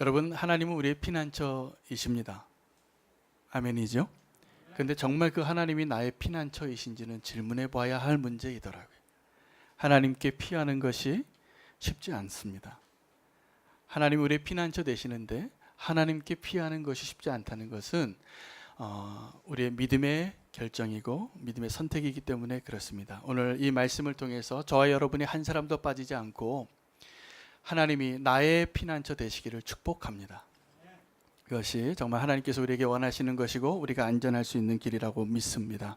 여러분, 하나님은 우리의 피난처이십니다. 아멘이죠? 근데 정말 그 하나님이 나의 피난처이신지는 질문해 봐야 할 문제이더라고요. 하나님께 피하는 것이 쉽지 않습니다. 하나님 우리의 피난처 되시는데 하나님께 피하는 것이 쉽지 않다는 것은 우리의 믿음의 결정이고 믿음의 선택이기 때문에 그렇습니다. 오늘 이 말씀을 통해서 저와 여러분이 한 사람도 빠지지 않고 하나님이 나의 피난처 되시기를 축복합니다. 그것이 정말 하나님께서 우리에게 원하시는 것이고 우리가 안전할 수 있는 길이라고 믿습니다.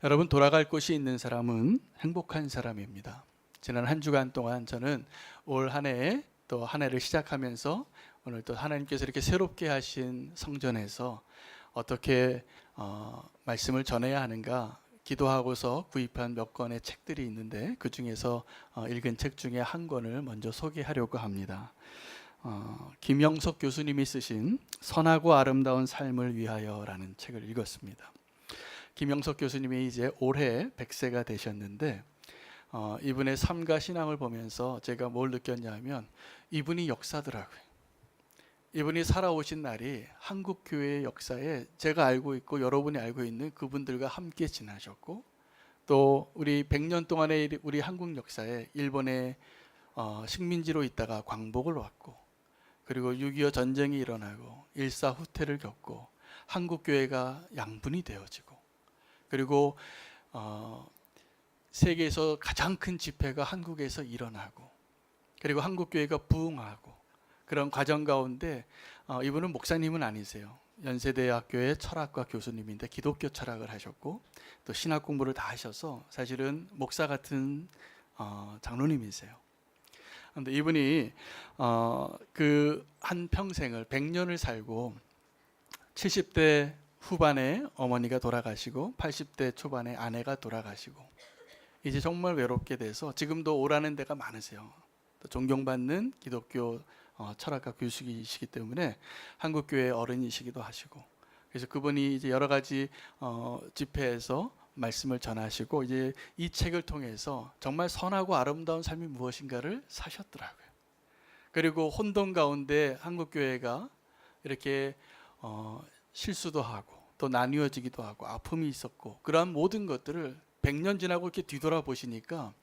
여러분, 돌아갈 곳이 있는 사람은 행복한 사람입니다. 지난 한 주간 동안 저는 올 한 해에 또 한 해를 시작하면서 오늘 또 하나님께서 이렇게 새롭게 하신 성전에서 어떻게 말씀을 전해야 하는가 기도하고서 구입한 몇 권의 책들이 있는데 그 중에서 읽은 책 중에 한 권을 먼저 소개하려고 합니다. 김영석 교수님이 쓰신 선하고 아름다운 삶을 위하여라는 책을 읽었습니다. 김영석 교수님이 이제 올해 100세가 되셨는데 이분의 삶과 신앙을 보면서 제가 뭘 느꼈냐면 이분이 역사더라고요. 이분이 살아오신 날이 한국교회의 역사에 제가 알고 있고 여러분이 알고 있는 그분들과 함께 지나셨고 또 우리 100년 동안의 우리 한국 역사에 일본의 식민지로 있다가 광복을 왔고 그리고 6.25 전쟁이 일어나고 일사후퇴를 겪고 한국교회가 양분이 되어지고 그리고 세계에서 가장 큰 집회가 한국에서 일어나고 그리고 한국교회가 부흥하고 그런 과정 가운데 이분은 목사님은 아니세요. 연세대학교의 철학과 교수님인데 기독교 철학을 하셨고 또 신학 공부를 다 하셔서 사실은 목사 같은 장로님이세요. 그런데 이분이 그 한 평생을 100년을 살고 70대 후반에 어머니가 돌아가시고 80대 초반에 아내가 돌아가시고 이제 정말 외롭게 돼서 지금도 오라는 데가 많으세요. 또 존경받는 기독교 철학과 교수이시기 때문에 한국교회 어른이시기도 하시고 그래서 그분이 이제 여러 가지 집회에서 말씀을 전하시고 이제 이 책을 통해서 정말 선하고 아름다운 삶이 무엇인가를 사셨더라고요. 그리고 혼돈 가운데 한국교회가 이렇게 실수도 하고 또 나뉘어지기도 하고 아픔이 있었고 그러한 모든 것들을 100년 지나고 이렇게 뒤돌아보시니까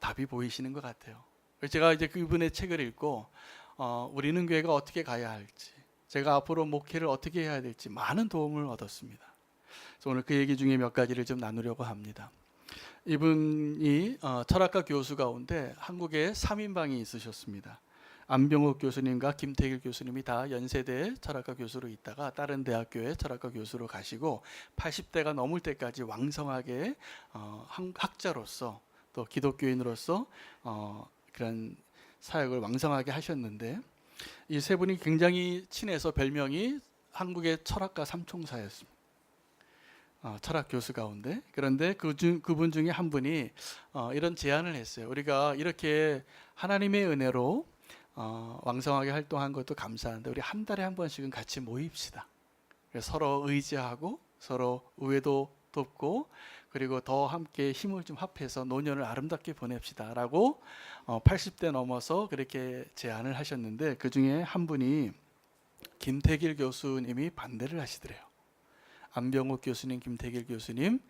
답이 보이시는 것 같아요. 제가 이제 그분의 책을 읽고 우리는 교회가 어떻게 가야 할지 제가 앞으로 목회를 어떻게 해야 될지 많은 도움을 얻었습니다. 그래서 오늘 그 얘기 중에 몇 가지를 좀 나누려고 합니다. 이분이 철학과 교수 가운데 한국에 3인방이 있으셨습니다. 안병욱 교수님과 김태길 교수님이 다 연세대 철학과 교수로 있다가 다른 대학교에 철학과 교수로 가시고 80대가 넘을 때까지 왕성하게 학자로서 또 기독교인으로서 그런 사역을 왕성하게 하셨는데 이 세 분이 굉장히 친해서 별명이 한국의 철학가 삼총사였습니다. 철학 교수 가운데 그런데 그분 중에 한 분이 이런 제안을 했어요. 우리가 이렇게 하나님의 은혜로 왕성하게 활동한 것도 감사한데 우리 한 달에 한 번씩은 같이 모입시다. 서로 의지하고 서로 우애도 돕고 그리고 더 함께 힘을 좀 합해서 노년을 아름답게 보냅시다 라고 80대 넘어서 그렇게 제안을 하셨는데 그 중에 한 분이 김태길 교수님이 반대를 하시더래요. 안병욱 교수님, 김태길 교수님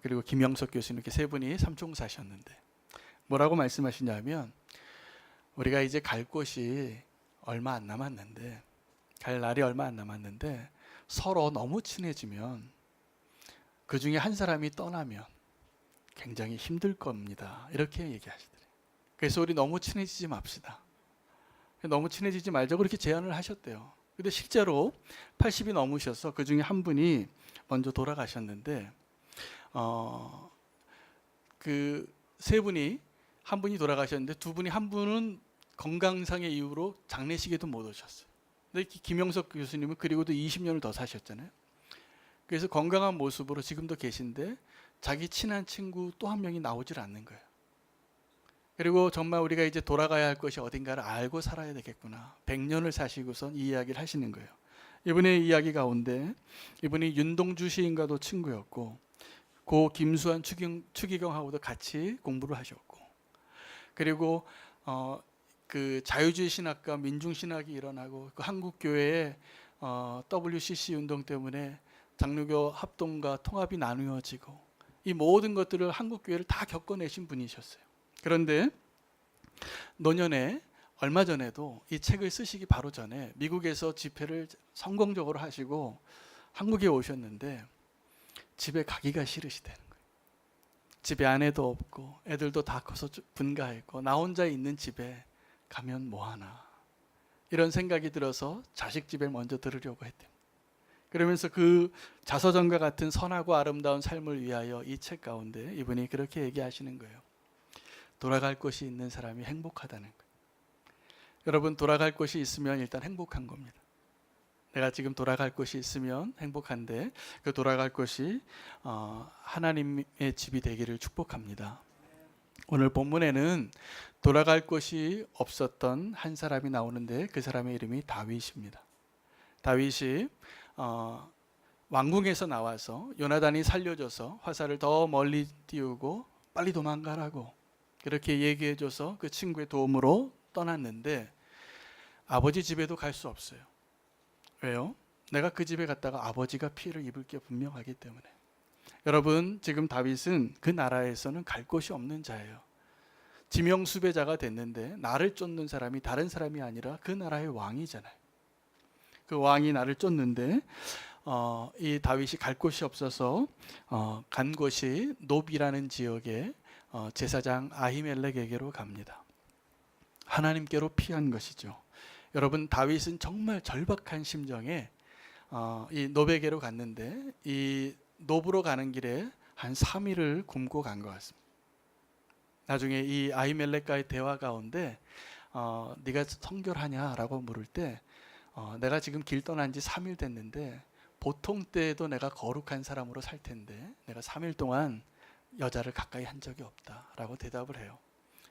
그리고 김영석 교수님 이렇게 세 분이 삼총사셨는데 뭐라고 말씀하시냐면 우리가 이제 갈 곳이 얼마 안 남았는데 갈 날이 얼마 안 남았는데 서로 너무 친해지면 그 중에 한 사람이 떠나면 굉장히 힘들 겁니다. 이렇게 얘기하시더래요. 그래서 우리 너무 친해지지 맙시다. 너무 친해지지 말자고 그렇게 제안을 하셨대요. 근데 실제로 80이 넘으셔서 그 중에 한 분이 먼저 돌아가셨는데 그 세 분이 한 분이 돌아가셨는데 두 분이 한 분은 건강상의 이유로 장례식에도 못 오셨어요. 근데 김영석 교수님은 그리고도 20년을 더 사셨잖아요. 그래서 건강한 모습으로 지금도 계신데 자기 친한 친구 또 한 명이 나오질 않는 거예요. 그리고 정말 우리가 이제 돌아가야 할 것이 어딘가를 알고 살아야 되겠구나. 100년을 사시고선 이 이야기를 하시는 거예요. 이분의 이야기 가운데 이분이 윤동주 시인과도 친구였고 고 김수환 추기경하고도 같이 공부를 하셨고 그리고 그 자유주의 신학과 민중 신학이 일어나고 그 한국 교회의 WCC 운동 때문에 장로교 합동과 통합이 나누어지고 이 모든 것들을 한국 교회를 다 겪어내신 분이셨어요. 그런데 노년에 얼마 전에도 이 책을 쓰시기 바로 전에 미국에서 집회를 성공적으로 하시고 한국에 오셨는데 집에 가기가 싫으시다는 거예요. 집에 아내도 없고 애들도 다 커서 분가했고 나 혼자 있는 집에 가면 뭐하나 이런 생각이 들어서 자식 집에 먼저 들으려고 했대요. 그러면서 그 자서전과 같은 선하고 아름다운 삶을 위하여 이 책 가운데 이분이 그렇게 얘기하시는 거예요. 돌아갈 곳이 있는 사람이 행복하다는 거예요. 여러분, 돌아갈 곳이 있으면 일단 행복한 겁니다. 내가 지금 돌아갈 곳이 있으면 행복한데 그 돌아갈 곳이 하나님의 집이 되기를 축복합니다. 오늘 본문에는 돌아갈 곳이 없었던 한 사람이 나오는데 그 사람의 이름이 다윗입니다. 다윗이 왕궁에서 나와서 요나단이 살려줘서 화살을 더 멀리 띄우고 빨리 도망가라고 그렇게 얘기해줘서 그 친구의 도움으로 떠났는데 아버지 집에도 갈 수 없어요. 왜요? 내가 그 집에 갔다가 아버지가 피해를 입을 게 분명하기 때문에. 여러분, 지금 다윗은 그 나라에서는 갈 곳이 없는 자예요. 지명수배자가 됐는데 나를 쫓는 사람이 다른 사람이 아니라 그 나라의 왕이잖아요. 그 왕이 나를 쫓는데 이 다윗이 갈 곳이 없어서 간 곳이 노비라는 지역의 제사장 아히멜렉에게로 갑니다. 하나님께로 피한 것이죠. 여러분, 다윗은 정말 절박한 심정에 이 노베게로 갔는데 이 노브로 가는 길에 한 3일을 굶고 간 것 같습니다. 나중에 이 아히멜렉과의 대화 가운데 네가 성결하냐라고 물을 때 내가 지금 길 떠난 지 3일 됐는데 보통 때에도 내가 거룩한 사람으로 살 텐데 내가 3일 동안 여자를 가까이 한 적이 없다라고 대답을 해요.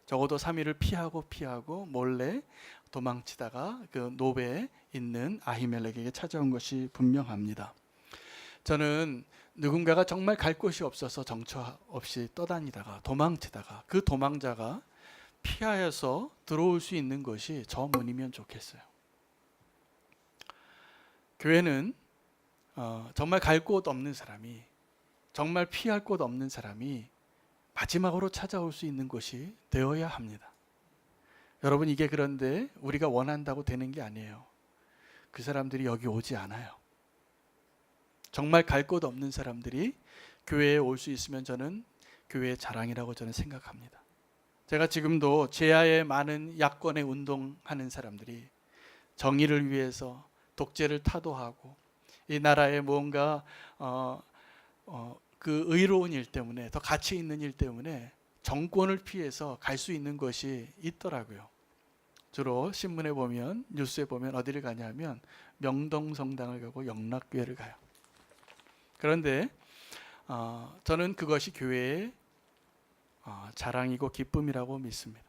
적어도 3일을 피하고 몰래 도망치다가 그 노베에 있는 아히멜렉에게 찾아온 것이 분명합니다. 저는 누군가가 정말 갈 곳이 없어서 정처 없이 떠다니다가 도망치다가 그 도망자가 피하여서 들어올 수 있는 것이 저 문이면 좋겠어요. 교회는 정말 갈 곳 없는 사람이, 정말 피할 곳 없는 사람이 마지막으로 찾아올 수 있는 곳이 되어야 합니다. 여러분, 이게 그런데 우리가 원한다고 되는 게 아니에요. 그 사람들이 여기 오지 않아요. 정말 갈 곳 없는 사람들이 교회에 올 수 있으면 저는 교회의 자랑이라고 저는 생각합니다. 제가 지금도 제야의 많은 야권에 운동하는 사람들이 정의를 위해서 독재를 타도하고 이 나라에 뭔가 그 의로운 일 때문에 더 가치 있는 일 때문에 정권을 피해서 갈 수 있는 것이 있더라고요. 주로 신문에 보면, 뉴스에 보면 어디를 가냐면 명동성당을 가고 영락교회를 가요. 그런데 저는 그것이 교회의 자랑이고 기쁨이라고 믿습니다.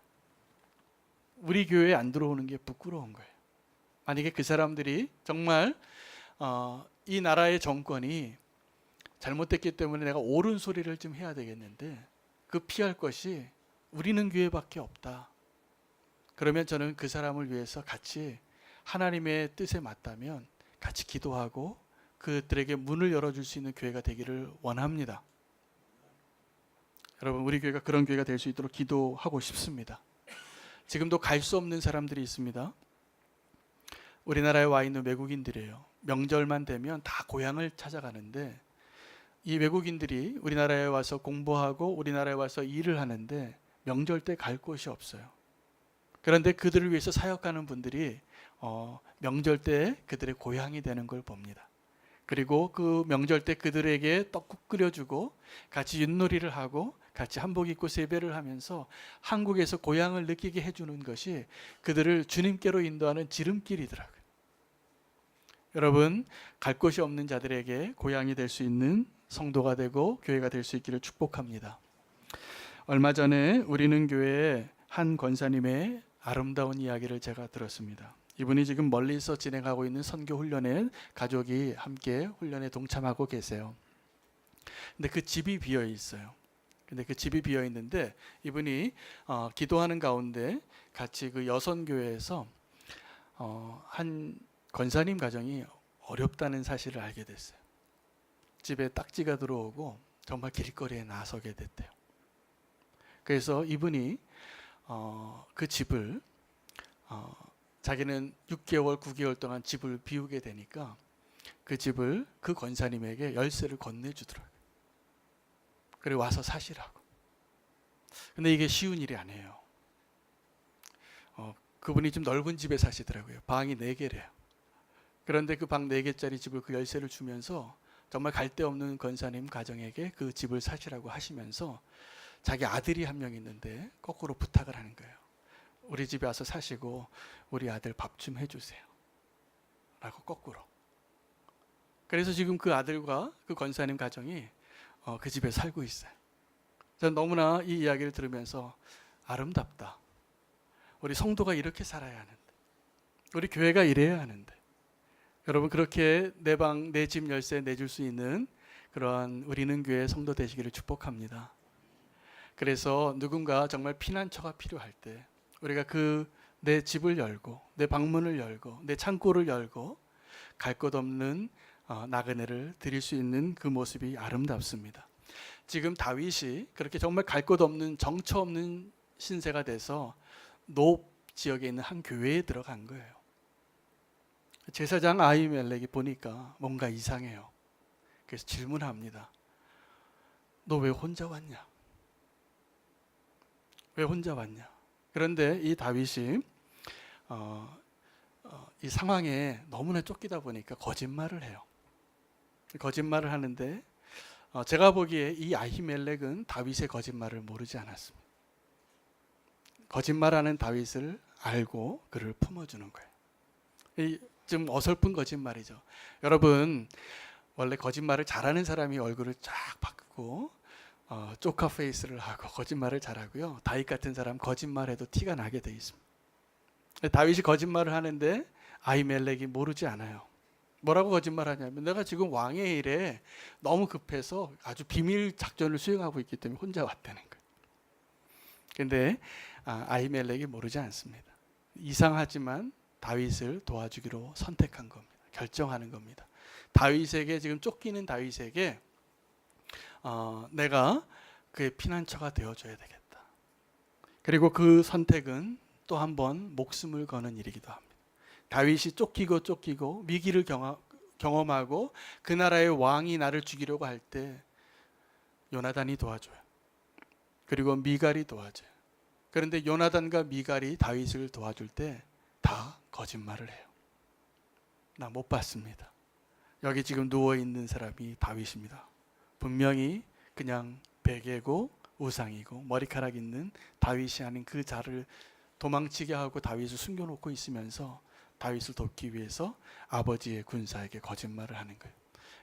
우리 교회에 안 들어오는 게 부끄러운 거예요. 만약에 그 사람들이 정말 이 나라의 정권이 잘못됐기 때문에 내가 옳은 소리를 좀 해야 되겠는데 그 피할 것이 우리는 교회밖에 없다. 그러면 저는 그 사람을 위해서 같이 하나님의 뜻에 맞다면 같이 기도하고 그들에게 문을 열어줄 수 있는 교회가 되기를 원합니다. 여러분, 우리 교회가 그런 교회가 될 수 있도록 기도하고 싶습니다. 지금도 갈 수 없는 사람들이 있습니다. 우리나라에 와 있는 외국인들이에요. 명절만 되면 다 고향을 찾아가는데 이 외국인들이 우리나라에 와서 공부하고 우리나라에 와서 일을 하는데 명절 때 갈 곳이 없어요. 그런데 그들을 위해서 사역하는 분들이 명절 때 그들의 고향이 되는 걸 봅니다. 그리고 그 명절 때 그들에게 떡국 끓여주고 같이 윷놀이를 하고 같이 한복 입고 세배를 하면서 한국에서 고향을 느끼게 해주는 것이 그들을 주님께로 인도하는 지름길이더라고요. 여러분, 갈 곳이 없는 자들에게 고향이 될 수 있는 성도가 되고 교회가 될 수 있기를 축복합니다. 얼마 전에 우리는 교회에 한 권사님의 아름다운 이야기를 제가 들었습니다. 이분이 지금 멀리서 진행하고 있는 선교 훈련에 가족이 함께 훈련에 동참하고 계세요. 근데 그 집이 비어 있어요. 근데 그 집이 비어 있는데 이분이 기도하는 가운데 같이 그 여선교회에서 한 권사님 가정이 어렵다는 사실을 알게 됐어요. 집에 딱지가 들어오고 정말 길거리에 나서게 됐대요. 그래서 이분이 그 집을 자기는 6개월, 9개월 동안 집을 비우게 되니까 그 집을 그 권사님에게 열쇠를 건네주더라고요. 그리고 와서 사시라고. 근데 이게 쉬운 일이 아니에요. 그분이 좀 넓은 집에 사시더라고요. 방이 4개래요. 그런데 그 방 4개짜리 집을 그 열쇠를 주면서 정말 갈 데 없는 권사님 가정에게 그 집을 사시라고 하시면서 자기 아들이 한 명 있는데 거꾸로 부탁을 하는 거예요. 우리 집에 와서 사시고 우리 아들 밥 좀 해주세요. 라고 거꾸로. 그래서 지금 그 아들과 그 권사님 가정이 그 집에 살고 있어요. 저는 너무나 이 이야기를 들으면서 아름답다. 우리 성도가 이렇게 살아야 하는데, 우리 교회가 이래야 하는데, 여러분 그렇게 내 방, 내 집 열쇠 내줄 수 있는 그러한 우리는 교회 성도 되시기를 축복합니다. 그래서 누군가 정말 피난처가 필요할 때 우리가 내 집을 열고 내 방문을 열고 내 창고를 열고 갈 곳 없는 나그네를 드릴 수 있는 그 모습이 아름답습니다. 지금 다윗이 그렇게 정말 갈 곳 없는 정처 없는 신세가 돼서 노 지역에 있는 한 교회에 들어간 거예요. 제사장 아히멜렉이 보니까 뭔가 이상해요. 그래서 질문합니다. 너 왜 혼자 왔냐? 왜 혼자 왔냐? 그런데 이 다윗이 이 상황에 너무나 쫓기다 보니까 거짓말을 해요. 거짓말을 하는데 제가 보기에 이 아히멜렉은 다윗의 거짓말을 모르지 않았습니다. 거짓말하는 다윗을 알고 그를 품어주는 거예요. 좀 어설픈 거짓말이죠. 여러분 원래 거짓말을 잘하는 사람이 얼굴을 쫙 바꾸고 쪼카 페이스를 하고 거짓말을 잘하고요. 다윗 같은 사람 거짓말해도 티가 나게 돼 있습니다. 다윗이 거짓말을 하는데 아히멜렉이 모르지 않아요. 뭐라고 거짓말하냐면 내가 지금 왕의 일에 너무 급해서 아주 비밀 작전을 수행하고 있기 때문에 혼자 왔다는 거예요. 근데 아히멜렉이 모르지 않습니다. 이상하지만 다윗을 도와주기로 선택한 겁니다. 결정하는 겁니다. 다윗에게 지금 쫓기는 다윗에게 내가 그의 피난처가 되어줘야 되겠다. 그리고 그 선택은 또 한 번 목숨을 거는 일이기도 합니다. 다윗이 쫓기고 위기를 경험하고 그 나라의 왕이 나를 죽이려고 할 때 요나단이 도와줘요. 그리고 미갈이 도와줘요. 그런데 요나단과 미갈이 다윗을 도와줄 때 다 거짓말을 해요. 나 못 봤습니다. 여기 지금 누워있는 사람이 다윗입니다. 분명히 그냥 베개고 우상이고 머리카락 있는 다윗이 아닌 그 자를 도망치게 하고 다윗을 숨겨놓고 있으면서 다윗을 돕기 위해서 아버지의 군사에게 거짓말을 하는 거예요.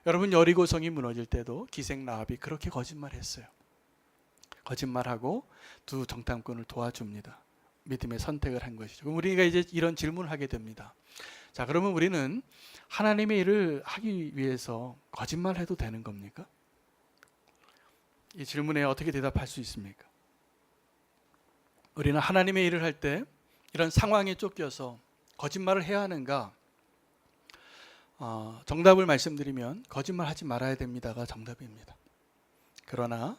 여러분 여리고성이 무너질 때도 기생 라합이 그렇게 거짓말했어요. 거짓말하고 두 정탐꾼을 도와줍니다. 믿음의 선택을 한 것이죠. 그럼 우리가 이제 이런 질문을 하게 됩니다. 자, 그러면 우리는 하나님의 일을 하기 위해서 거짓말해도 되는 겁니까? 이 질문에 어떻게 대답할 수 있습니까? 우리는 하나님의 일을 할 때 이런 상황에 쫓겨서 거짓말을 해야 하는가? 정답을 말씀드리면 거짓말하지 말아야 됩니다가 정답입니다. 그러나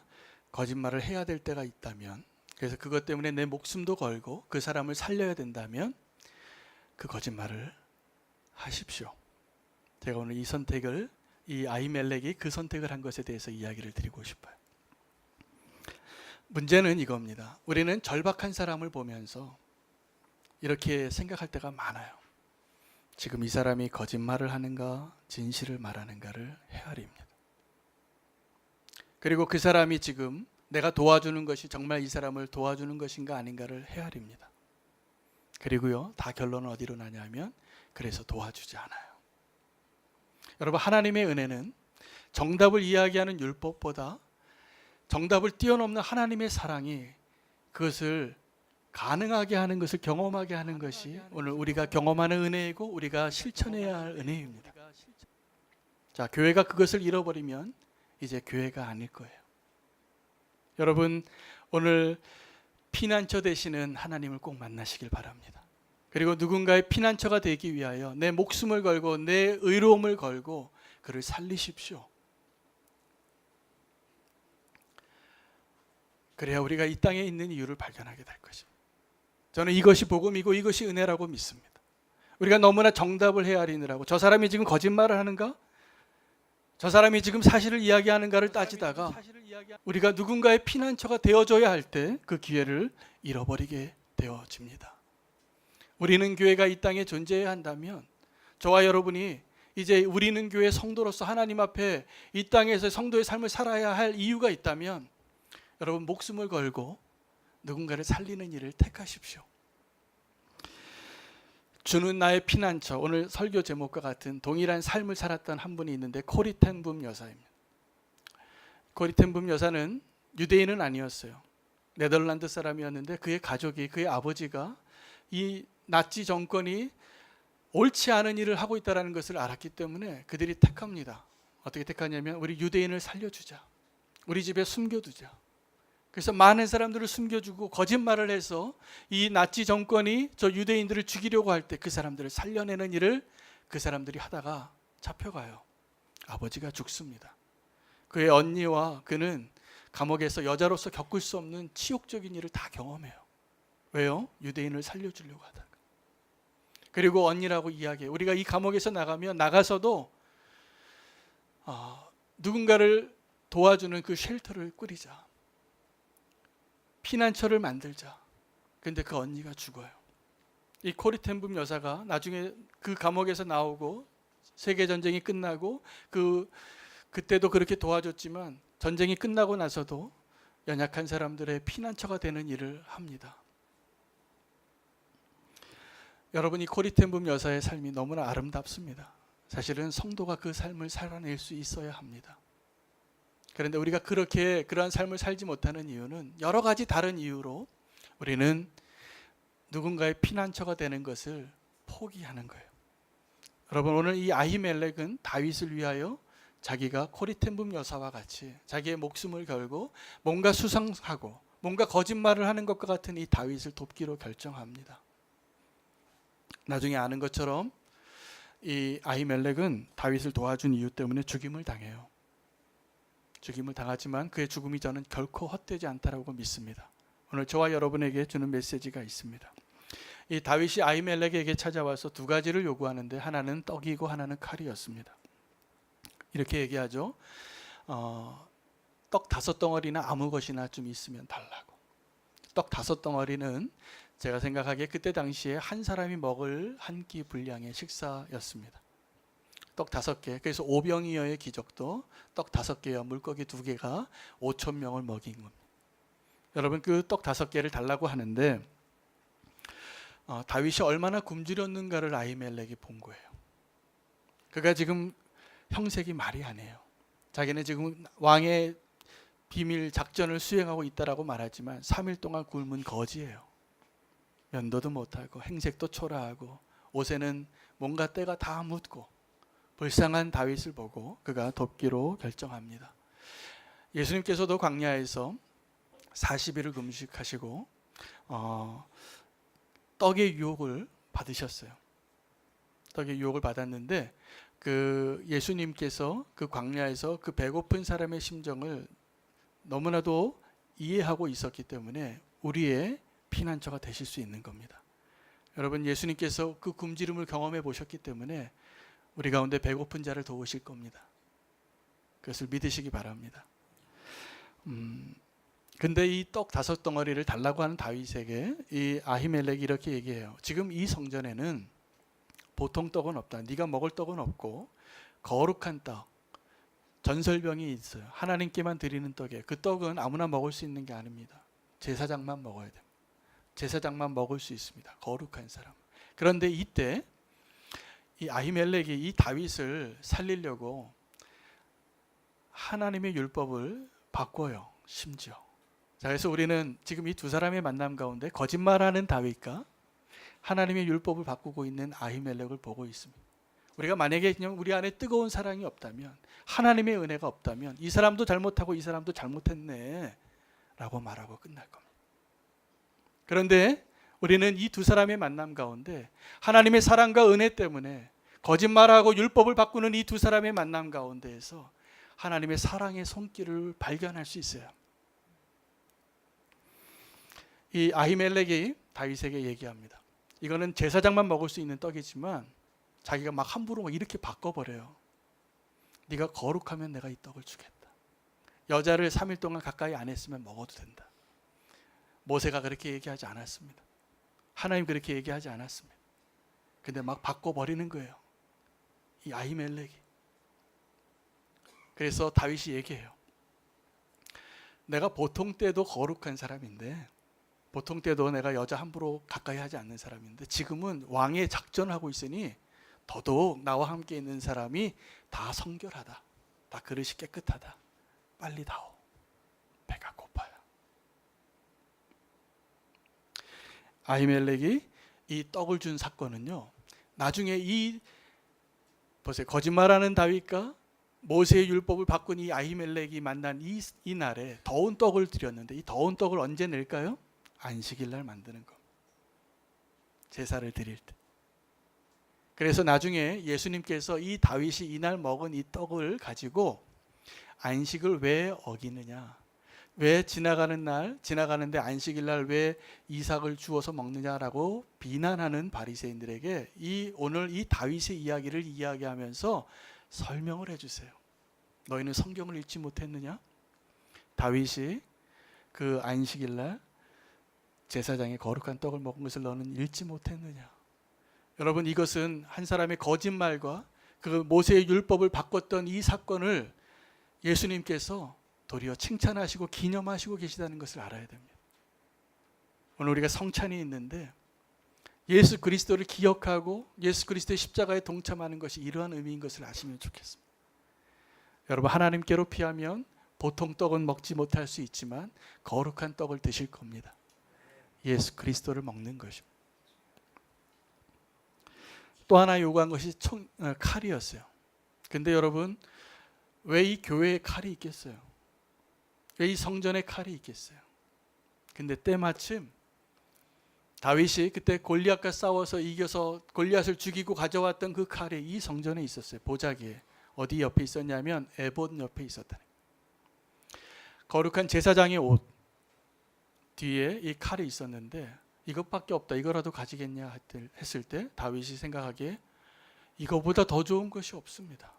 거짓말을 해야 될 때가 있다면, 그래서 그것 때문에 내 목숨도 걸고 그 사람을 살려야 된다면 그 거짓말을 하십시오. 제가 오늘 이 아히멜렉이 그 선택을 한 것에 대해서 이야기를 드리고 싶어요. 문제는 이겁니다. 우리는 절박한 사람을 보면서 이렇게 생각할 때가 많아요. 지금 이 사람이 거짓말을 하는가 진실을 말하는가를 헤아립니다. 그리고 그 사람이 지금 내가 도와주는 것이 정말 이 사람을 도와주는 것인가 아닌가를 헤아립니다. 그리고요, 다 결론은 어디로 나냐면 그래서 도와주지 않아요. 여러분, 하나님의 은혜는 정답을 이야기하는 율법보다 정답을 뛰어넘는 하나님의 사랑이 그것을 가능하게 하는 것을 경험하게 하는 것이 오늘 우리가 경험하는 은혜이고 우리가 실천해야 할 은혜입니다. 자, 교회가 그것을 잃어버리면 이제 교회가 아닐 거예요. 여러분 오늘 피난처 되시는 하나님을 꼭 만나시길 바랍니다. 그리고 누군가의 피난처가 되기 위하여 내 목숨을 걸고 내 의로움을 걸고 그를 살리십시오. 그래야 우리가 이 땅에 있는 이유를 발견하게 될 것입니다. 저는 이것이 복음이고 이것이 은혜라고 믿습니다. 우리가 너무나 정답을 헤아리느라고 저 사람이 지금 거짓말을 하는가? 저 사람이 지금 사실을 이야기하는가를 따지다가 우리가 누군가의 피난처가 되어줘야 할 때 그 기회를 잃어버리게 되어집니다. 우리는 교회가 이 땅에 존재해야 한다면 저와 여러분이 이제 우리는 교회 성도로서 하나님 앞에 이 땅에서 성도의 삶을 살아야 할 이유가 있다면 여러분 목숨을 걸고 누군가를 살리는 일을 택하십시오. 주는 나의 피난처, 오늘 설교 제목과 같은 동일한 삶을 살았던 한 분이 있는데 코리 텐 붐 여사입니다. 코리 텐 붐 여사는 유대인은 아니었어요. 네덜란드 사람이었는데 그의 가족이, 그의 아버지가 이 나치 정권이 옳지 않은 일을 하고 있다는 것을 알았기 때문에 그들이 택합니다. 어떻게 택하냐면 우리 유대인을 살려주자. 우리 집에 숨겨두자. 그래서 많은 사람들을 숨겨주고 거짓말을 해서 이 나치 정권이 저 유대인들을 죽이려고 할 때 그 사람들을 살려내는 일을 그 사람들이 하다가 잡혀가요. 아버지가 죽습니다. 그의 언니와 그는 감옥에서 여자로서 겪을 수 없는 치욕적인 일을 다 경험해요. 왜요? 유대인을 살려주려고 하다가. 그리고 언니라고 이야기해요. 우리가 이 감옥에서 나가면 나가서도 누군가를 도와주는 그 쉘터를 꾸리자. 피난처를 만들자. 근데 그 언니가 죽어요. 이 코리 텐 붐 여사가 나중에 그 감옥에서 나오고 세계전쟁이 끝나고 그때도 그렇게 도와줬지만 전쟁이 끝나고 나서도 연약한 사람들의 피난처가 되는 일을 합니다. 여러분 이 코리 텐 붐 여사의 삶이 너무나 아름답습니다. 사실은 성도가 그 삶을 살아낼 수 있어야 합니다. 그런데 우리가 그러한 삶을 살지 못하는 이유는 여러 가지 다른 이유로 우리는 누군가의 피난처가 되는 것을 포기하는 거예요. 여러분 오늘 이 아히멜렉은 다윗을 위하여 자기가 코리 텐 붐 여사와 같이 자기의 목숨을 걸고 뭔가 수상하고 뭔가 거짓말을 하는 것과 같은 이 다윗을 돕기로 결정합니다. 나중에 아는 것처럼 이 아히멜렉은 다윗을 도와준 이유 때문에 죽임을 당해요. 죽임을 당하지만 그의 죽음이 저는 결코 헛되지 않다라고 믿습니다. 오늘 저와 여러분에게 주는 메시지가 있습니다. 이 다윗이 아히멜렉에게 찾아와서 두 가지를 요구하는데 하나는 떡이고 하나는 칼이었습니다. 이렇게 얘기하죠. 떡 5덩어리나 아무 것이나 좀 있으면 달라고. 떡 5덩어리는 제가 생각하기에 그때 당시에 한 사람이 먹을 한 끼 분량의 식사였습니다. 떡 5개, 그래서 오병이어의 기적도 떡 5개와 물고기 2개가 5천 명을 먹인 겁니다. 여러분 그 떡 5개를 달라고 하는데 다윗이 얼마나 굶주렸는가를 아히멜렉이 본 거예요. 그가 지금 형색이 말이 아니에요. 자기는 지금 왕의 비밀 작전을 수행하고 있다라고 말하지만 3일 동안 굶은 거지예요. 면도도 못하고 행색도 초라하고 옷에는 뭔가 때가 다 묻고 불쌍한 다윗을 보고 그가 돕기로 결정합니다. 예수님께서도 광야에서 40일을 금식하시고 떡의 유혹을 받으셨어요. 떡의 유혹을 받았는데 그 예수님께서 그 광야에서 그 배고픈 사람의 심정을 너무나도 이해하고 있었기 때문에 우리의 피난처가 되실 수 있는 겁니다. 여러분 예수님께서 그 굶주림을 경험해 보셨기 때문에 우리 가운데 배고픈 자를 도우실 겁니다. 그것을 믿으시기 바랍니다. 근데 이 떡 5덩어리를 달라고 하는 다윗에게 이 아히멜렉이 이렇게 얘기해요. 지금 이 성전에는 보통 떡은 없다. 네가 먹을 떡은 없고 거룩한 떡, 전설병이 있어요. 하나님께만 드리는 떡이에요. 그 떡은 아무나 먹을 수 있는 게 아닙니다. 제사장만 먹어야 됩니다. 제사장만 먹을 수 있습니다. 거룩한 사람. 그런데 이때 이 아히멜렉이 이 다윗을 살리려고 하나님의 율법을 바꿔요. 심지어. 자, 그래서 우리는 지금 이 두 사람의 만남 가운데 거짓말하는 다윗과 하나님의 율법을 바꾸고 있는 아히멜렉을 보고 있습니다. 우리가 만약에 그냥 우리 안에 뜨거운 사랑이 없다면, 하나님의 은혜가 없다면 이 사람도 잘못하고 이 사람도 잘못했네 라고 말하고 끝날 겁니다. 그런데 우리는 이 두 사람의 만남 가운데 하나님의 사랑과 은혜 때문에 거짓말하고 율법을 바꾸는 이 두 사람의 만남 가운데에서 하나님의 사랑의 손길을 발견할 수 있어요. 이 아히멜렉이 다윗에게 얘기합니다. 이거는 제사장만 먹을 수 있는 떡이지만 자기가 막 함부로 이렇게 바꿔버려요. 네가 거룩하면 내가 이 떡을 주겠다. 여자를 3일 동안 가까이 안 했으면 먹어도 된다. 모세가 그렇게 얘기하지 않았습니다. 하나님 그렇게 얘기하지 않았습니다. 근데 막 바꿔버리는 거예요, 이 아히멜렉이. 그래서 다윗이 얘기해요. 내가 보통 때도 거룩한 사람인데, 보통 때도 내가 여자 함부로 가까이 하지 않는 사람인데, 지금은 왕의 작전하고 있으니 더더욱 나와 함께 있는 사람이 다 성결하다, 다 그릇이 깨끗하다. 빨리 다오. 배가 고파요. 아히멜렉이 이 떡을 준 사건은요, 나중에 보세요, 거짓말하는 다윗과 모세의 율법을 바꾼 이 아히멜렉이 만난 이 날에 더운 떡을 드렸는데, 이 더운 떡을 언제 낼까요? 안식일 날 만드는 거, 제사를 드릴 때. 그래서 나중에 예수님께서 이 다윗이 이날 먹은 이 떡을 가지고 안식을 왜 어기느냐, 왜 지나가는데 안식일 날 왜 이삭을 주어서 먹느냐라고 비난하는 바리새인들에게 오늘 이 다윗의 이야기를 이야기하면서 설명을 해주세요. 너희는 성경을 읽지 못했느냐? 다윗이 그 안식일 날 제사장의 거룩한 떡을 먹은 것을 너는 읽지 못했느냐? 여러분, 이것은 한 사람의 거짓말과 그 모세의 율법을 바꿨던 이 사건을 예수님께서 도리어 칭찬하시고 기념하시고 계시다는 것을 알아야 됩니다. 오늘 우리가 성찬이 있는데 예수 그리스도를 기억하고 예수 그리스도의 십자가에 동참하는 것이 이러한 의미인 것을 아시면 좋겠습니다. 여러분, 하나님께로 피하면 보통 떡은 먹지 못할 수 있지만 거룩한 떡을 드실 겁니다. 예수 그리스도를 먹는 것입니다. 또 하나 요구한 것이 칼이었어요. 근데 여러분, 왜 이 교회에 칼이 있겠어요? 왜 이 성전에 칼이 있겠어요? 근데 때마침 다윗이 그때 골리앗과 싸워서 이겨서 골리앗을 죽이고 가져왔던 그 칼이 이 성전에 있었어요. 보자기에. 어디 옆에 있었냐면 에봇 옆에 있었다. 거룩한 제사장의 옷 뒤에 이 칼이 있었는데 이것밖에 없다, 이거라도 가지겠냐 했을 때 다윗이 생각하기에 이거보다 더 좋은 것이 없습니다.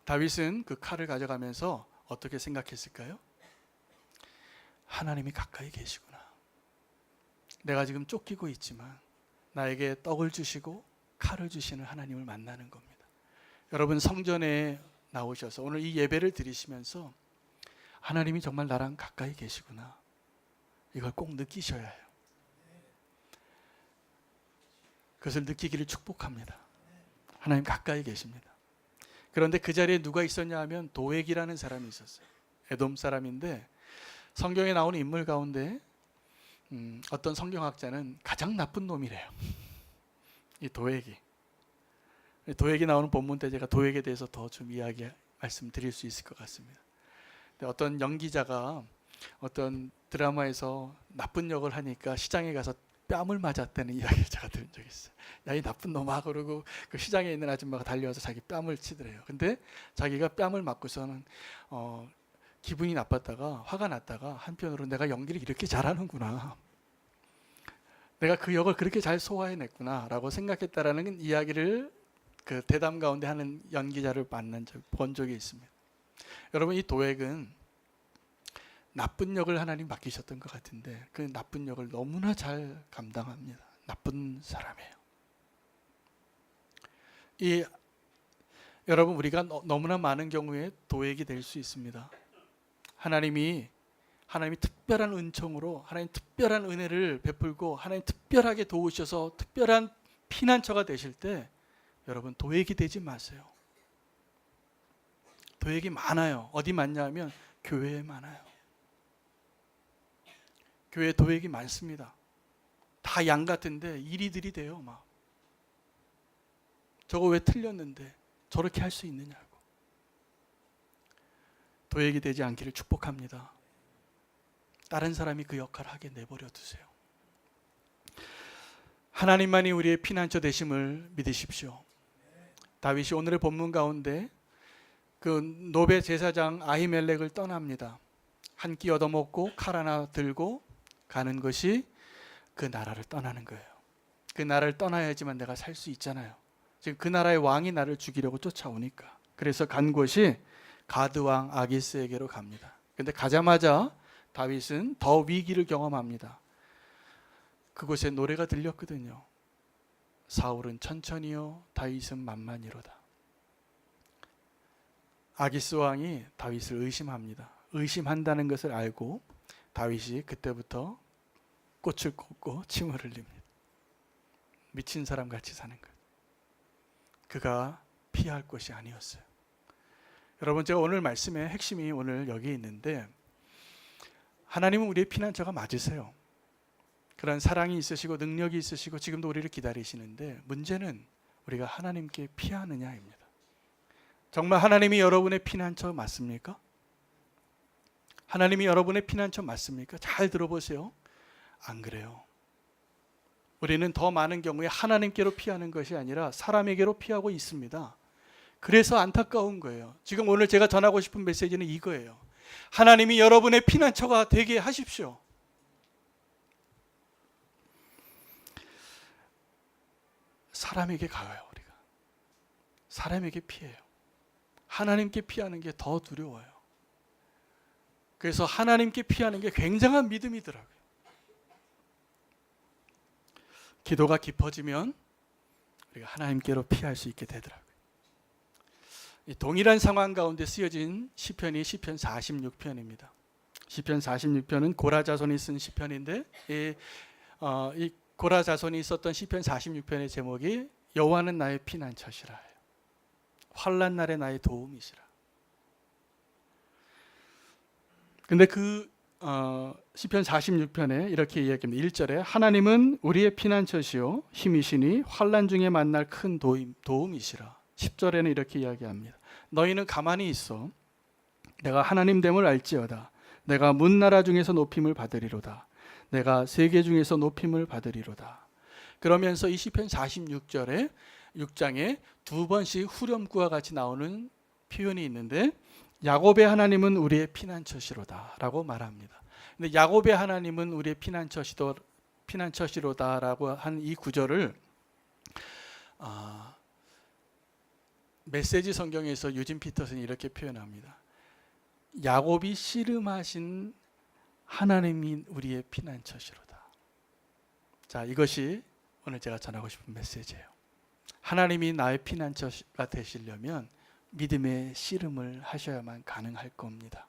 다윗은 그 칼을 가져가면서 어떻게 생각했을까요? 하나님이 가까이 계시구나. 내가 지금 쫓기고 있지만 나에게 떡을 주시고 칼을 주시는 하나님을 만나는 겁니다. 여러분, 성전에 나오셔서 오늘 이 예배를 드리시면서 하나님이 정말 나랑 가까이 계시구나, 이걸 꼭 느끼셔야 해요. 그것을 느끼기를 축복합니다. 하나님 가까이 계십니다. 그런데 그 자리에 누가 있었냐 하면 도액이라는 사람이 있었어요. 에돔 사람인데 성경에 나오는 인물 가운데 어떤 성경학자는 가장 나쁜 놈이래요. 이 도액이 나오는 본문 때 제가 도액에 대해서 더 좀 말씀드릴 수 있을 것 같습니다. 어떤 연기자가 어떤 드라마에서 나쁜 역을 하니까 시장에 가서 뺨을 맞았다는 이야기를 제가 들은 적이 있어요. 야, 이 나쁜 놈아, 그러고 그 시장에 있는 아줌마가 달려와서 자기 뺨을 치더래요. 근데 자기가 뺨을 맞고서는 기분이 나빴다가 화가 났다가 한편으로 내가 연기를 이렇게 잘하는구나, 내가 그 역을 그렇게 잘 소화해냈구나 라고 생각했다라는 이야기를 그 대담 가운데 하는 연기자를 본 적이 있습니다. 여러분, 이 도액은 나쁜 역을 하나님 맡기셨던 것 같은데 그 나쁜 역을 너무나 잘 감당합니다. 나쁜 사람이에요. 여러분, 우리가 너무나 많은 경우에 도액이 될 수 있습니다. 하나님이 특별한 은총으로 하나님 특별한 은혜를 베풀고 하나님 특별하게 도우셔서 특별한 피난처가 되실 때 여러분, 도액이 되지 마세요. 도액이 많아요. 어디 많냐 하면 교회에 많아요. 교회에 도액이 많습니다. 다 양 같은데 일이 들이대요. 막 저거 왜 틀렸는데 저렇게 할 수 있느냐고. 도액이 되지 않기를 축복합니다. 다른 사람이 그 역할을 하게 내버려 두세요. 하나님만이 우리의 피난처 되심을 믿으십시오. 다윗이 오늘의 본문 가운데 그 노베 제사장 아히멜렉을 떠납니다. 한 끼 얻어먹고 칼 하나 들고 가는 것이 그 나라를 떠나는 거예요. 그 나라를 떠나야지만 내가 살 수 있잖아요. 지금 그 나라의 왕이 나를 죽이려고 쫓아오니까. 그래서 간 곳이 가드 왕 아기스에게로 갑니다. 근데 가자마자 다윗은 더 위기를 경험합니다. 그곳에 노래가 들렸거든요. 사울은 천천히요, 다윗은 만만히로다. 아기스 왕이 다윗을 의심합니다. 의심한다는 것을 알고 다윗이 그때부터 꽃을 꽂고 침을 흘립니다. 미친 사람 같이 사는 것. 그가 피할 것이 아니었어요. 여러분, 제가 오늘 말씀의 핵심이 오늘 여기 있는데, 하나님은 우리의 피난처가 맞으세요. 그런 사랑이 있으시고 능력이 있으시고 지금도 우리를 기다리시는데, 문제는 우리가 하나님께 피하느냐입니다. 정말 하나님이 여러분의 피난처 맞습니까? 하나님이 여러분의 피난처 맞습니까? 잘 들어보세요. 안 그래요. 우리는 더 많은 경우에 하나님께로 피하는 것이 아니라 사람에게로 피하고 있습니다. 그래서 안타까운 거예요. 지금 오늘 제가 전하고 싶은 메시지는 이거예요. 하나님이 여러분의 피난처가 되게 하십시오. 사람에게 가요, 우리가. 사람에게 피해요. 하나님께 피하는 게 더 두려워요. 그래서 하나님께 피하는 게 굉장한 믿음이더라고요. 기도가 깊어지면 우리가 하나님께로 피할 수 있게 되더라고요. 이 동일한 상황 가운데 쓰여진 시편이 시편 46편입니다. 시편 46편은 고라 자손이 쓴 시편인데 이 고라 자손이 썼던 시편 46편의 제목이 여호와는 나의 피난처시라 해요. 환난 날에 나의 도움이시라. 근데 그 시편 46편에 이렇게 이야기합니다. 1절에 하나님은 우리의 피난처시요 힘이시니 환난 중에 만날 큰 도움이시라. 10절에는 이렇게 이야기합니다. 너희는 가만히 있어. 내가 하나님 됨을 알지어다. 내가 문나라 중에서 높임을 받으리로다. 내가 세계 중에서 높임을 받으리로다. 그러면서 이 시편 46절에 6장에 두 번씩 후렴구와 같이 나오는 표현이 있는데, 야곱의 하나님은 우리의 피난처시로다 라고 말합니다. 근데 야곱의 하나님은 우리의 피난처시로다 라고 한 이 구절을 메시지 성경에서 유진 피터슨이 이렇게 표현합니다. 야곱이 씨름하신 하나님이 우리의 피난처시로다. 자, 이것이 오늘 제가 전하고 싶은 메시지예요. 하나님이 나의 피난처가 되시려면 믿음의 씨름을 하셔야만 가능할 겁니다.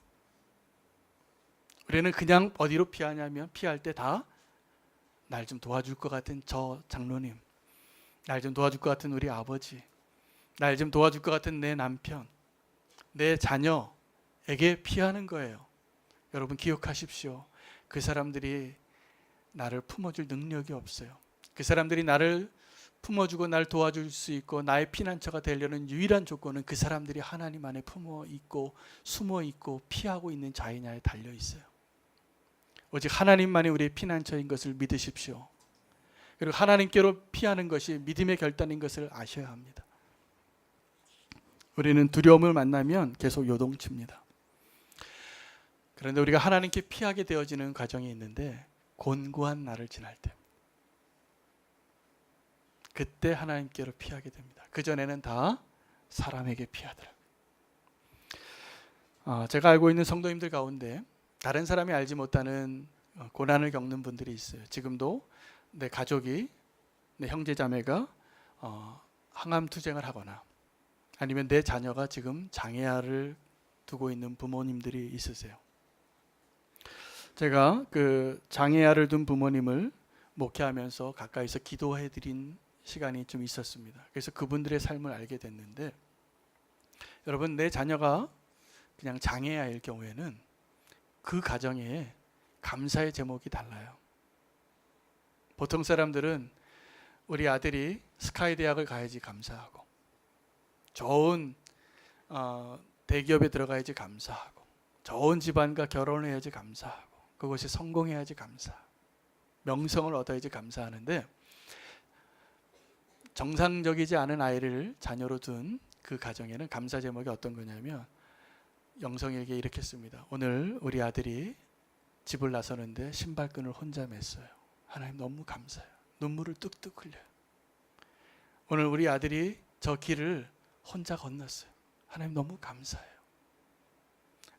우리는 그냥 어디로 피하냐면 피할 때 다 날 좀 도와줄 것 같은 저 장로님, 날 좀 도와줄 것 같은 우리 아버지, 날 좀 도와줄 것 같은 내 남편, 내 자녀에게 피하는 거예요. 여러분 기억하십시오. 그 사람들이 나를 품어줄 능력이 없어요. 그 사람들이 나를 품어주고 날 도와줄 수 있고 나의 피난처가 되려는 유일한 조건은 그 사람들이 하나님 안에 품어 있고 숨어 있고 피하고 있는 자이냐에 달려 있어요. 오직 하나님만이 우리의 피난처인 것을 믿으십시오. 그리고 하나님께로 피하는 것이 믿음의 결단인 것을 아셔야 합니다. 우리는 두려움을 만나면 계속 요동칩니다. 그런데 우리가 하나님께 피하게 되어지는 과정이 있는데, 곤고한 날을 지날 때 그때 하나님께로 피하게 됩니다. 그전에는 다 사람에게 피하더라고요. 제가 알고 있는 성도님들 가운데 다른 사람이 알지 못하는 고난을 겪는 분들이 있어요. 지금도 내 가족이, 내 형제자매가 항암투쟁을 하거나 아니면 내 자녀가 지금 장애아를 두고 있는 부모님들이 있으세요. 제가 그 장애아를 둔 부모님을 목회하면서 가까이서 기도해드린 시간이 좀 있었습니다. 그래서 그분들의 삶을 알게 됐는데, 여러분 내 자녀가 그냥 장애아일 경우에는 그 가정에 감사의 제목이 달라요. 보통 사람들은 우리 아들이 스카이 대학을 가야지 감사하고, 좋은 대기업에 들어가야지 감사하고, 좋은 집안과 결혼을 해야지 감사하고, 그것이 성공해야지 감사, 명성을 얻어야지 감사하는데, 정상적이지 않은 아이를 자녀로 둔 그 가정에는 감사 제목이 어떤 거냐면, 영성에게 이렇게 씁니다. 오늘 우리 아들이 집을 나서는데 신발끈을 혼자 맸어요. 하나님 너무 감사해요. 눈물을 뚝뚝 흘려요. 오늘 우리 아들이 저 길을 혼자 건넜어요. 하나님 너무 감사해요.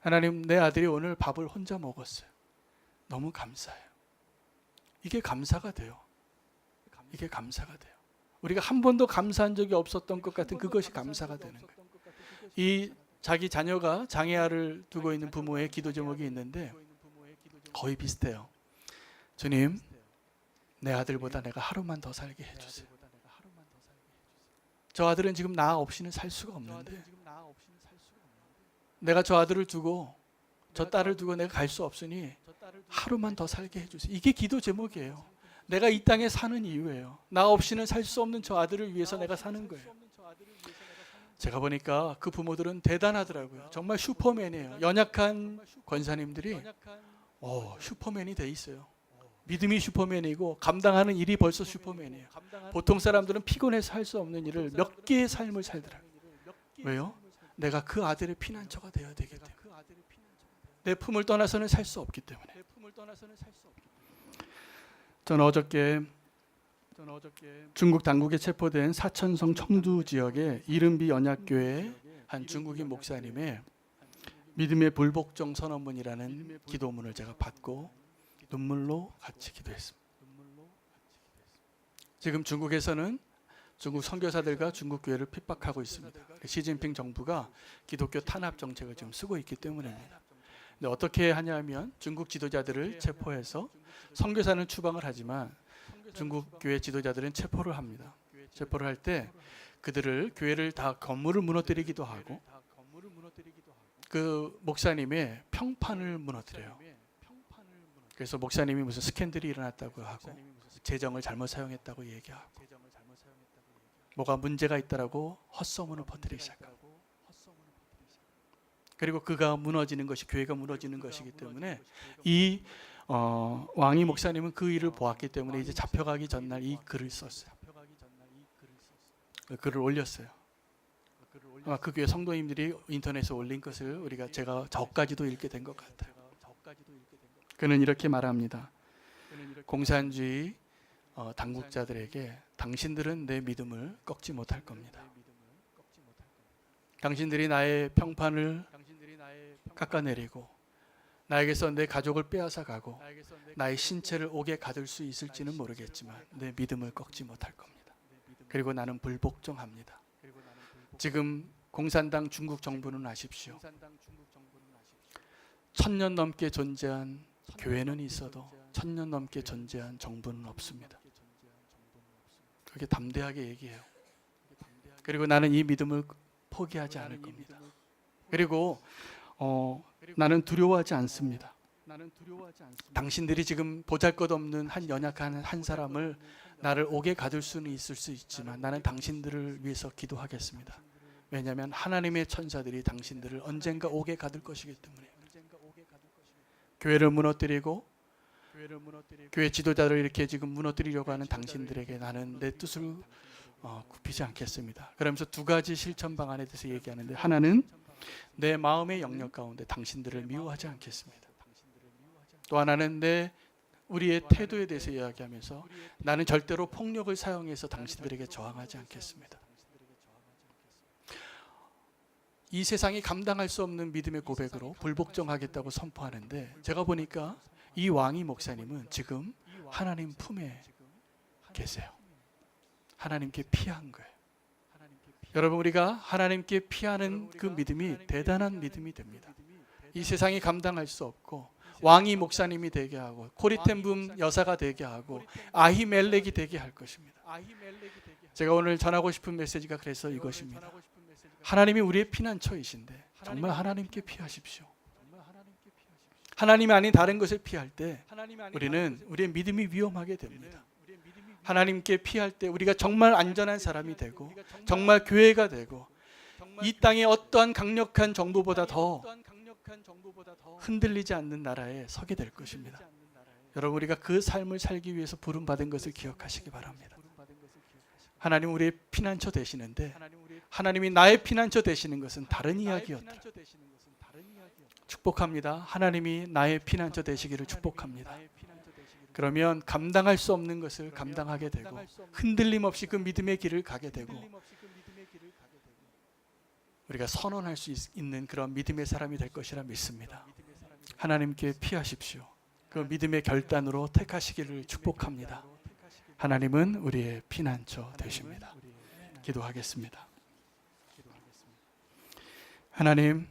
하나님, 내 아들이 오늘 밥을 혼자 먹었어요. 너무 감사해요. 이게 감사가 돼요. 이게 감사가 돼요. 우리가 한 번도 감사한 적이 없었던 것 같은 그것이 감사가 되는 거예요. 이 자기 자녀가 장애아를 두고 있는 부모의 기도 제목이 있는데 거의 비슷해요. 주님, 내 아들보다 내가 하루만 더 살게 해주세요. 저 아들은 지금 나 없이는 살 수가 없는데, 내가 저 아들을 두고 저 딸을 두고 내가 갈 수 없으니 하루만 더 살게 해주세요. 이게 기도 제목이에요. 내가 이 땅에 사는 이유예요. 나 없이는 살 수 없는 저 아들을 위해서 내가 사는 거예요. 제가 보니까 그 부모들은 대단하더라고요. 정말 슈퍼맨이에요. 연약한 권사님들이 슈퍼맨이 돼 있어요. 믿음이 슈퍼맨이고 감당하는 일이 벌써 슈퍼맨이에요. 보통 사람들은 피곤해서 할 수 없는 일을 몇 개의 삶을 살더라고요. 왜요? 내가 그 아들의 피난처가 되어야 되기 때문에. 내 품을 떠나서는 살 수 없기 때문에. 저는 어저께 중국 당국에 체포된 사천성 청두 지역의 이른비 연합교회 한 중국인 목사님의 믿음의 불복종 선언문이라는 기도문을 제가 받고 눈물로 같이 기도했습니다. 지금 중국에서는 중국 선교사들과 중국 교회를 핍박하고 있습니다. 시진핑 정부가 기독교 탄압 정책을 지금 쓰고 있기 때문입니다. 근데 어떻게 하냐면 중국 지도자들을 체포해서 선교사는 추방을 하지만 중국 교회 지도자들은 체포를 합니다. 체포를 할 때 그들을 교회를 다 건물을 무너뜨리기도 하고 그 목사님의 평판을 무너뜨려요. 그래서 목사님이 무슨 스캔들이 일어났다고 하고 재정을 잘못 사용했다고 얘기하고 뭐가 문제가 있다라고 헛소문을 퍼뜨리기 시작하고, 그리고 그가 무너지는 것이 교회가 무너지는 것이기 때문에 이 왕이 목사님은 그 일을 보았기 때문에 이제 잡혀가기 전날 이 글을 썼어요. 글을 올렸어요. 아마 그 교회 성도님들이 인터넷에 올린 것을 제가 저까지도 읽게 된 것 같아요. 그는 이렇게 말합니다. 공산주의 당국자들에게 당신들은 내 믿음을 꺾지 못할 겁니다. 당신들이 나의 평판을 깎아내리고 나에게서 내 가족을 빼앗아 가고 나의 신체를 옥에 가둘 수 있을지는 모르겠지만 내 믿음을 꺾지 못할 겁니다. 그리고 나는 불복종합니다. 지금 공산당 중국 정부는 아십시오. 1000년 넘게 존재한 교회는 있어도 1000년 넘게 존재한 정부는 없습니다. 그렇게 담대하게 얘기해요. 그리고 나는 이 믿음을 포기하지 않을 겁니다. 그리고 나는 두려워하지 않습니다. 당신들이 지금 보잘것없는 한 연약한 한 사람을 나를 옥에 가둘 수는 있을 수 있지만 나는 당신들을 위해서 기도하겠습니다. 왜냐하면 하나님의 천사들이 당신들을 언젠가 옥에 가둘 것이기 때문에. 교회를 무너뜨리고 교회 지도자를 이렇게 지금 무너뜨리려고 하는 당신들에게 나는 내 뜻을 굽히지 않겠습니다. 그러면서 두 가지 실천 방안에 대해서 얘기하는데, 하나는 내 마음의 영역 가운데 당신들을 미워하지 않겠습니다. 또 하나는 우리의 태도에 대해서 이야기하면서 나는 절대로 폭력을 사용해서 당신들에게 저항하지 않겠습니다. 이 세상이 감당할 수 없는 믿음의 고백으로 불복종하겠다고 선포하는데, 제가 보니까 이 왕이 목사님은 지금 하나님 품에 계세요. 하나님께 피한 거예요. 여러분, 우리가 하나님께 피하는 그 믿음이 대단한 믿음이 됩니다. 이 세상이 감당할 수 없고 왕이 목사님이 되게 하고 코리텐붐 여사가 되게 하고 아히멜렉이 되게 할 것입니다. 제가 오늘 전하고 싶은 메시지가 그래서 이것입니다. 하나님이 우리의 피난처이신데 정말 하나님께 피하십시오. 하나님이 아닌 다른 것을 피할 때 우리는 우리의 믿음이 위험하게 됩니다. 하나님께 피할 때 우리가 정말 안전한 사람이 되고 정말 교회가 되고 이 땅의 어떠한 강력한 정부보다 더 흔들리지 않는 나라에 서게 될 것입니다. 여러분, 우리가 그 삶을 살기 위해서 부름받은 것을 기억하시기 바랍니다. 하나님 우리의 피난처 되시는데 하나님이 나의 피난처 되시는 것은 다른 이야기였더라. 축복합니다. 하나님이 나의 피난처 되시기를 축복합니다. 그러면 감당할 수 없는 것을 감당하게 되고 흔들림 없이 그 믿음의 길을 가게 되고 우리가 선언할 수 있는 그런 믿음의 사람이 될 것이라 믿습니다. 하나님께 피하십시오. 그 믿음의 결단으로 택하시기를 축복합니다. 하나님은 우리의 피난처 되십니다. 기도하겠습니다. 하나님,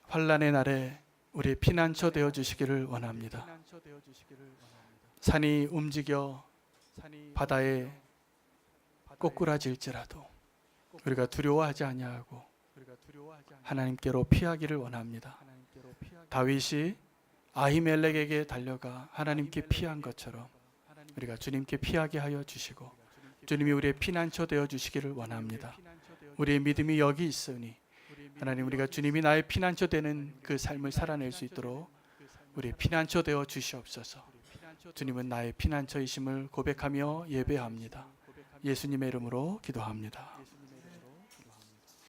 환난의 날에 우리의 피난처 되어 주시기를 원합니다. 산이 움직여 바다에 꼬꾸라질지라도 우리가 두려워하지 아니하고 하나님께로 피하기를 원합니다. 다윗이 아히멜렉에게 달려가 하나님께 피한 것처럼 우리가 주님께 피하게 하여 주시고 주님이 우리의 피난처 되어 주시기를 원합니다. 우리의 믿음이 여기 있으니 하나님, 우리가 주님이 나의 피난처 되는 그 삶을 살아낼 수 있도록 우리의 피난처 되어 주시옵소서. 주님은 나의 피난처이심을 고백하며 예배합니다. 예수님의 이름으로 기도합니다.